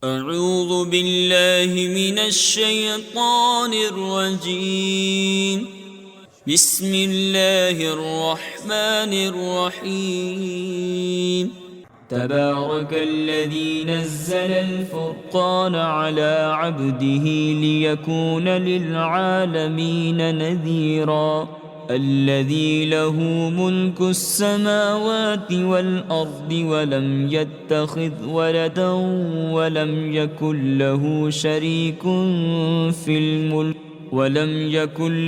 أعوذ بالله من الشيطان الرجيم. بسم الله الرحمن الرحيم. تبارك الذي نزل الفرقان على عبده ليكون للعالمين نذيرا. الذي له ملك السماوات والأرض ولم يتخذ ولدا ولم يكن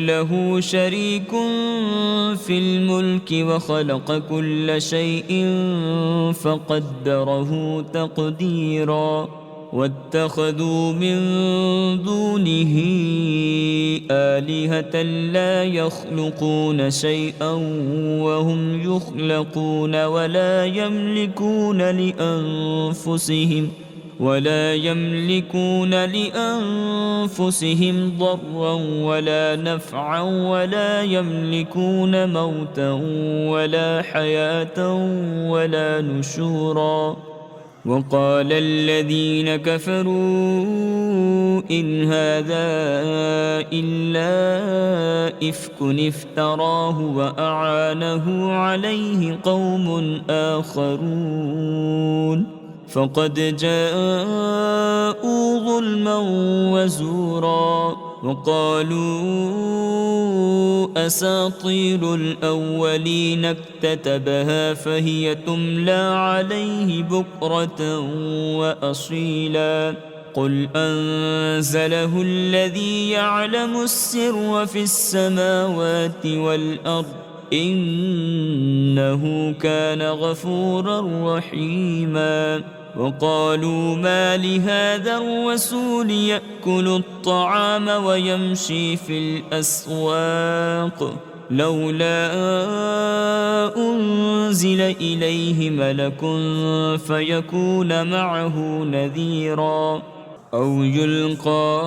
له شريك في الملك وخلق كل شيء فقدره تقديرا. واتخذوا من دونه آلهة لا يخلقون شيئا وهم يخلقون ولا يملكون لأنفسهم ضرا ولا نفعا ولا يملكون موتا ولا حياة ولا نشورا. وقال الذين كفروا إن هذا إلا إفك افتراه وأعانه عليه قوم آخرون فقد جاءوا ظلما وزورا. وقالوا أساطير الأولين اكتتبها فهي تملى عليه بكرة وأصيلا. قل أنزله الذي يعلم السر في السماوات والأرض إنه كان غفورا رحيما. وقالوا ما لهذا الرسول يأكل الطعام ويمشي في الأسواق لولا أنزل إليه ملك فيكون معه نذيرا. أو يلقى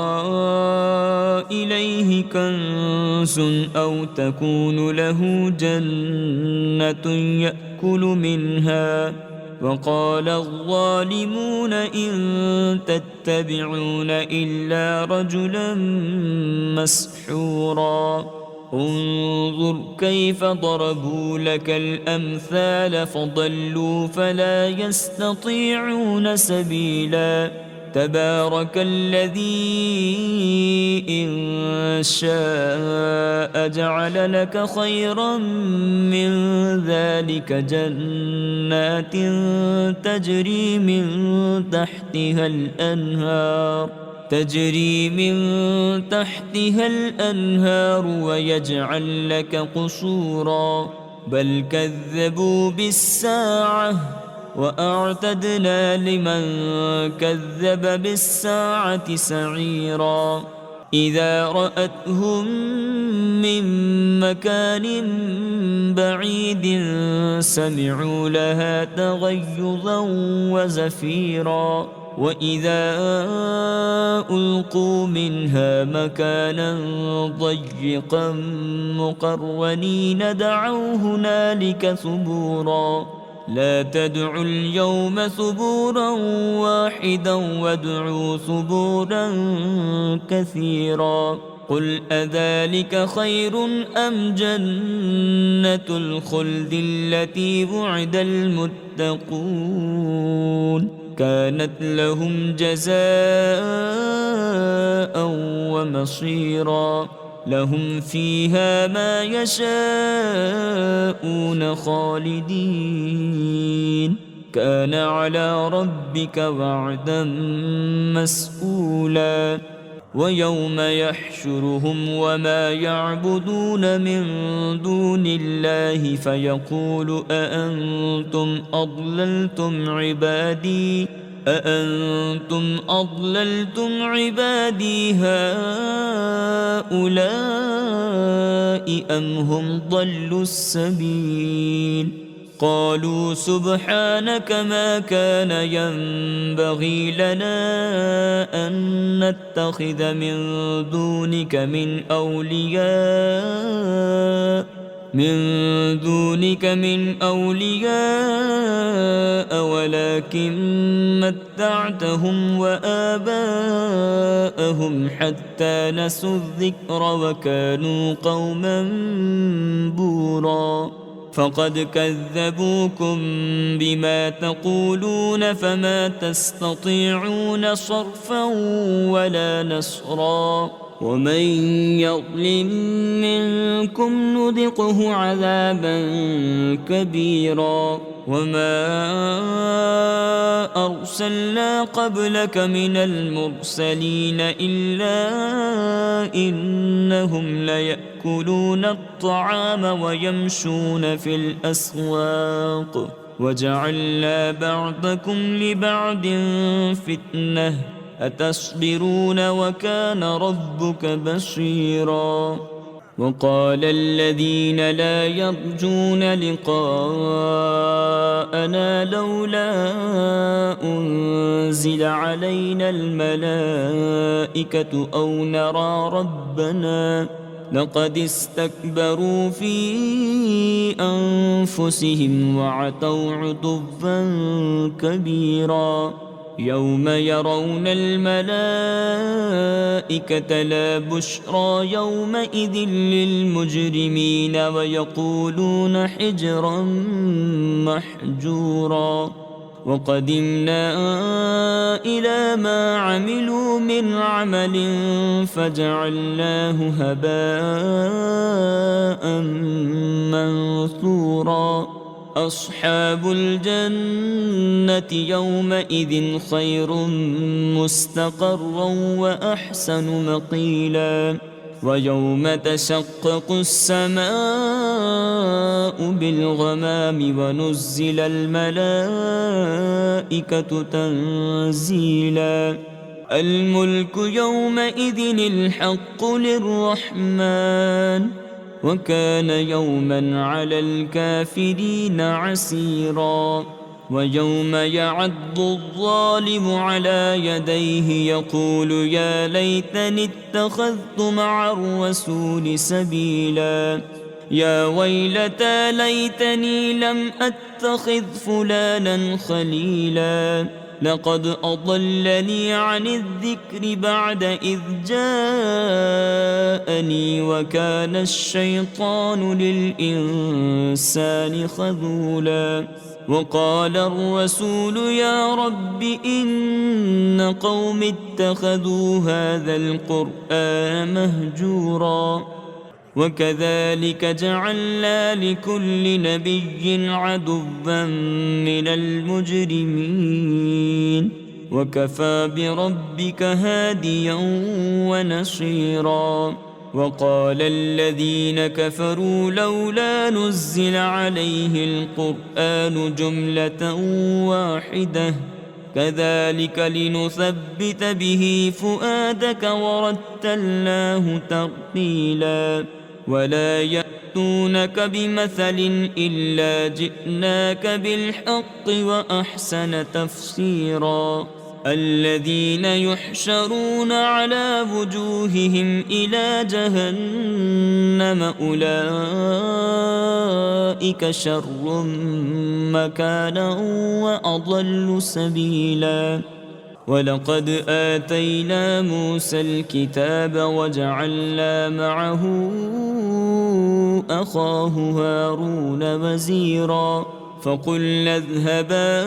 إليه كنز أو تكون له جنة يأكل منها. وقال الظالمون إن تتبعون إلا رجلا مسحورا. انظر كيف ضربوا لك الأمثال فضلوا فلا يستطيعون سبيلا. تبارك الذي إن شاء جعل لك خيرا من ذلك جنات تجري من تحتها الأنهار ويجعل لك قصورا. بل كذبوا بالساعة وأعتدنا لمن كذب بالساعة سعيرا. إذا رأتهم من مكان بعيد سمعوا لها تغيظا وزفيرا. وإذا ألقوا منها مكانا ضيقا مقرنين دعوا هنالك ثبورا. لا تدعوا اليوم ثبورا واحدا وادعوا ثبورا كثيرا. قل أذلك خير أم جنة الخلد التي وعد المتقون كانت لهم جزاء ومصيرا. لهم فيها ما يشاءون خالدين كان على ربك وعدا مسئولا. ويوم يحشرهم وما يعبدون من دون الله فيقول أأنتم أضللتم عبادي هؤلاء أم هم ضلوا السبيل. قالوا سبحانك ما كان ينبغي لنا أن نتخذ من دونك من أولياء من دونك من أولياء ولكن متعتهم وآباءهم حتى نسوا الذكر وكانوا قوما بورا فقد كذبوكم بما تقولون فما تستطيعون صرفا ولا نصرا ومن يظلم منكم نذقه عذابا كبيرا وما أرسلنا قبلك من المرسلين إلا إنهم ليأكلون الطعام ويمشون في الأسواق وجعلنا بعضكم لبعض فتنة أتصبرون وكان ربك بصيرا وقال الذين لا يرجون لقاءنا لولا أنزل علينا الملائكة أو نرى ربنا لقد استكبروا في أنفسهم وعتوا عتوا كبيرا يوم يرون الملائكة لا بشرى يومئذ للمجرمين ويقولون حجرا محجورا وقدمنا إلى ما عملوا من عمل فجعلناه هباء منثورا أصحاب الجنة يومئذ خير مستقرا وأحسن مقيلا ويوم تشقق السماء بالغمام ونزل الملائكة تنزيلا الملك يومئذ الحق للرحمن وكان يوما على الكافرين عسيرا ويوم يعض الظالم على يديه يقول يا ليتني اتخذت مع الرسول سبيلا يا ويلتى ليتني لم أتخذ فلانا خليلا لقد أضلني عن الذكر بعد إذ جاءني وكان الشيطان للإنسان خذولا وقال الرسول يا رب إن قوم اتخذوا هذا القرآن مهجورا وكذلك جعلنا لكل نبي عدوا من المجرمين وكفى بربك هاديا ونصيرا وقال الذين كفروا لولا نزل عليه القرآن جملة واحدة كذلك لنثبت به فؤادك ورتلناه ترتيلا ولا يأتونك بمثل إلا جئناك بالحق وأحسن تفسيرا الذين يحشرون على وجوههم إلى جهنم أولئك شر مكانا وأضل سبيلا ولقد آتينا موسى الكتاب وجعلنا معه أخاه هارون وزيرا فقلنا اذهبا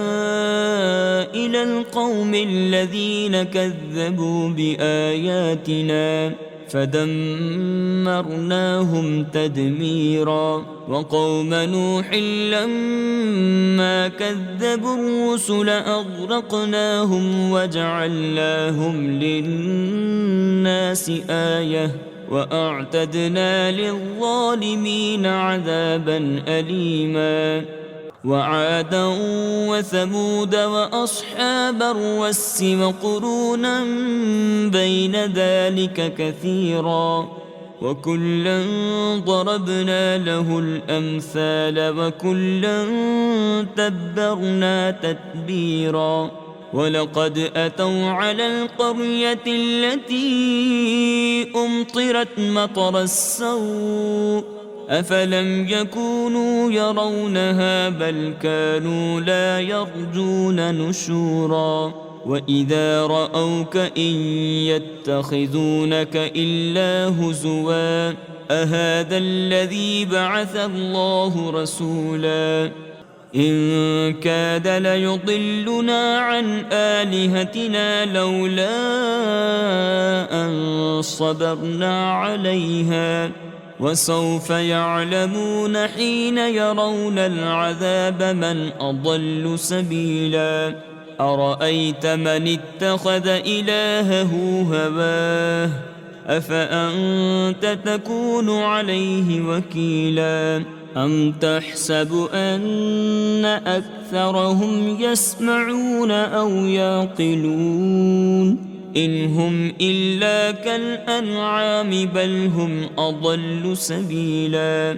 إلى القوم الذين كذبوا بآياتنا فدمرناهم تدميرا وقوم نوح لما كذبوا الرسل أغرقناهم وجعلناهم للناس آية وأعتدنا للظالمين عذابا أليما وعادا وثمود وأصحاب الرس وقرونا بين ذلك كثيرا وكلا ضربنا له الأمثال وكلا تبرنا تتبيرا ولقد أتوا على القرية التي أمطرت مطر السوء أفلم يكونوا يرونها بل كانوا لا يرجون نشورا وإذا رأوك إن يتخذونك إلا هزوا أهذا الذي بعث الله رسولا إن كاد ليضلنا عن آلهتنا لولا أن صبرنا عليها وسوف يعلمون حين يرون العذاب من أضل سبيلا أرأيت من اتخذ إلهه هواه أفأنت تكون عليه وكيلا أم تحسب أن أكثرهم يسمعون أو يعقلون إن هم إلا كالأنعام بل هم أضل سبيلا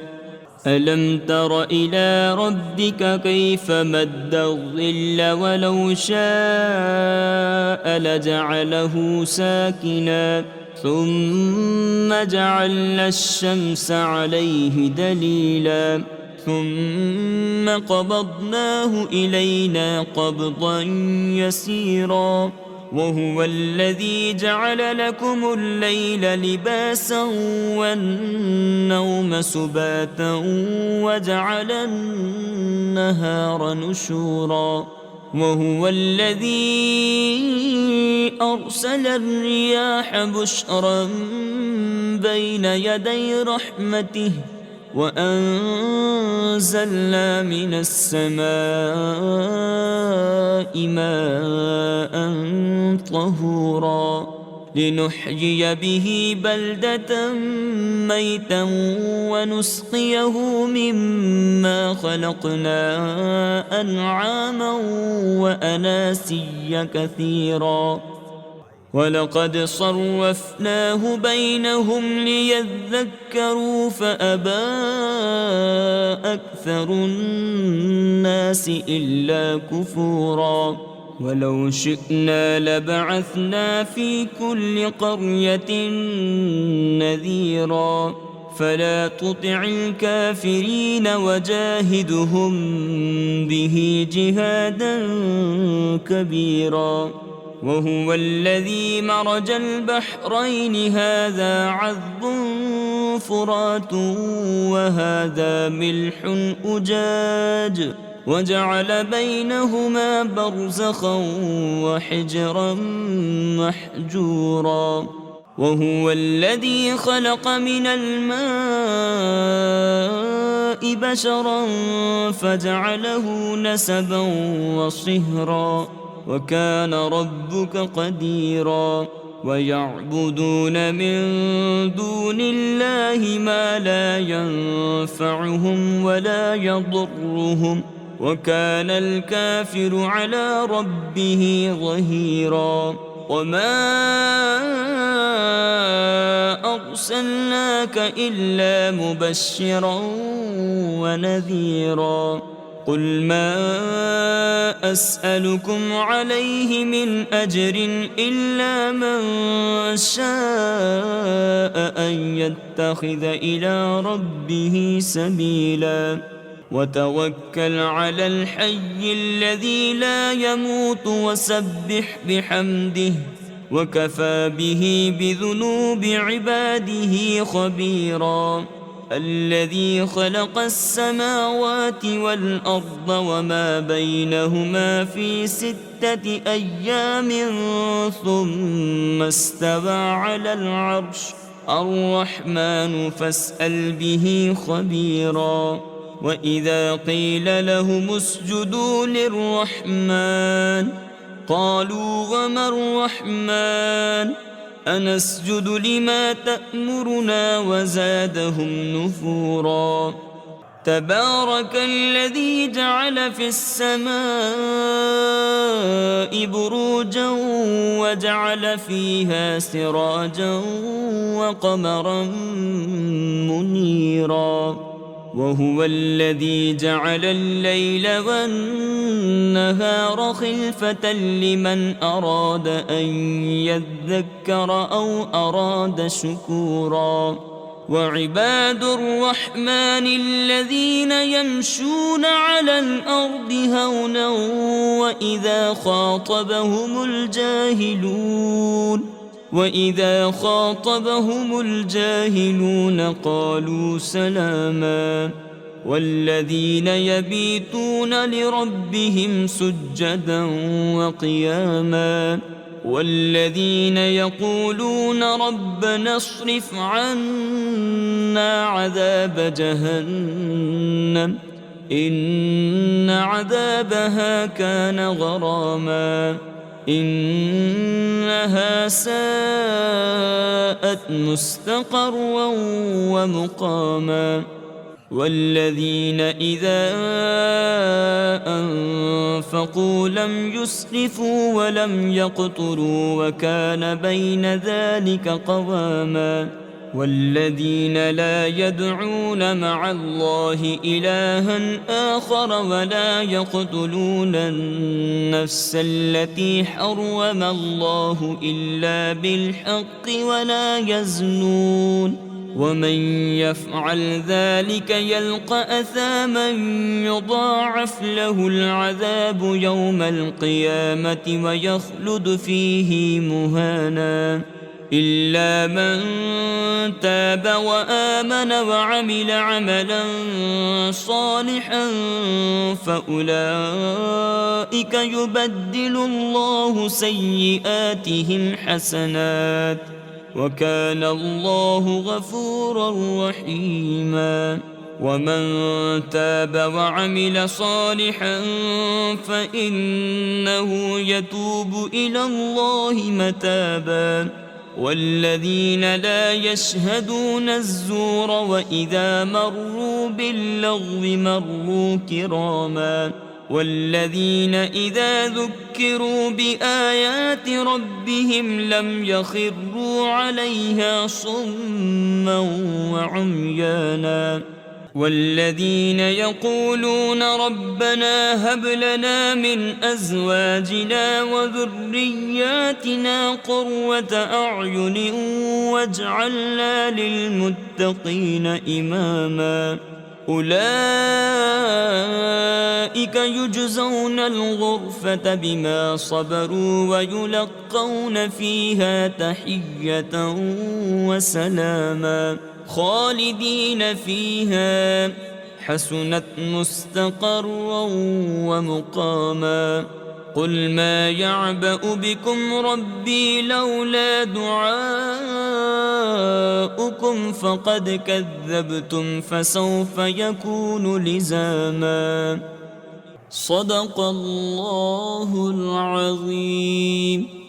ألم تر إلى ربك كيف مد الظل ولو شاء لجعله ساكنا ثم جعلنا الشمس عليه دليلا ثم قبضناه إلينا قبضا يسيرا وهو الذي جعل لكم الليل لباسا والنوم سباتا وجعل النهار نشورا وهو الذي أرسل الرياح بشرا بين يدي رحمته وأنزلنا من السماء ماء طهورا لنحيي به بلدة ميتا ونسقيه مما خلقنا أنعاما وأناسيا كثيرا ولقد صرفناه بينهم ليذكروا فأبى أكثر الناس إلا كفورا ولو شئنا لبعثنا في كل قرية نذيرا فلا تطع الكافرين وجاهدهم به جهادا كبيرا وهو الذي مرج البحرين هذا عذب فرات وهذا ملح أجاج وجعل بينهما برزخا وحجرا محجورا وهو الذي خلق من الماء بشرا فجعله نسبا وصهرا وكان ربك قديرا ويعبدون من دون الله ما لا ينفعهم ولا يضرهم وكان الكافر على ربه ظهيرا وما أرسلناك إلا مبشرا ونذيرا قل ما أسألكم عليه من أجر إلا من شاء أن يتخذ إلى ربه سبيلا وتوكل على الحي الذي لا يموت وسبح بحمده وكفى به بذنوب عباده خبيرا الذي خلق السماوات والأرض وما بينهما في 6 أيام ثم استوى على العرش الرحمن فاسأل به خبيرا وإذا قيل لهم اسجدوا للرحمن قالوا وما الرحمن أنسجد لما تأمرنا وزادهم نفورا تبارك الذي جعل في السماء بروجا وجعل فيها سراجا وقمرا منيرا وهو الذي جعل الليل والنهار خلفة لمن أراد أن يذكر أو أراد شكورا وعباد الرحمن الذين يمشون على الأرض هونا وإذا خاطبهم الجاهلون قالوا سلاما والذين يبيتون لربهم سجدا وقياما والذين يقولون ربنا اصرف عنا عذاب جهنم إن عذابها كان غراما إنها ساءت مستقرا ومقاما والذين إذا أنفقوا لم يسرفوا ولم يقتروا وكان بين ذلك قواما والذين لا يدعون مع الله إلها آخر ولا يقتلون النفس التي حرم الله إلا بالحق ولا يزنون ومن يفعل ذلك يلقى أثاما يضاعف له العذاب يوم القيامة ويخلد فيه مهانا إلا من تاب وآمن وعمل عملا صالحا فأولئك يبدل الله سيئاتهم حسنات وكان الله غفورا رحيما ومن تاب وعمل صالحا فإنه يتوب إلى الله متابا والذين لا يشهدون الزور وإذا مروا باللغو مروا كراما والذين إذا ذكروا بآيات ربهم لم يخروا عليها صما وعميانا والذين يقولون ربنا هب لنا من أزواجنا وذرياتنا قرة أعين واجعلنا للمتقين إماما أولئك يجزون الغرفة بما صبروا ويلقون فيها تحية وسلاما خالدين فيها حسنت مستقرا ومقاما قل ما يعبأ بكم ربي لولا دعاؤكم فقد كذبتم فسوف يكون لزاما صدق الله العظيم.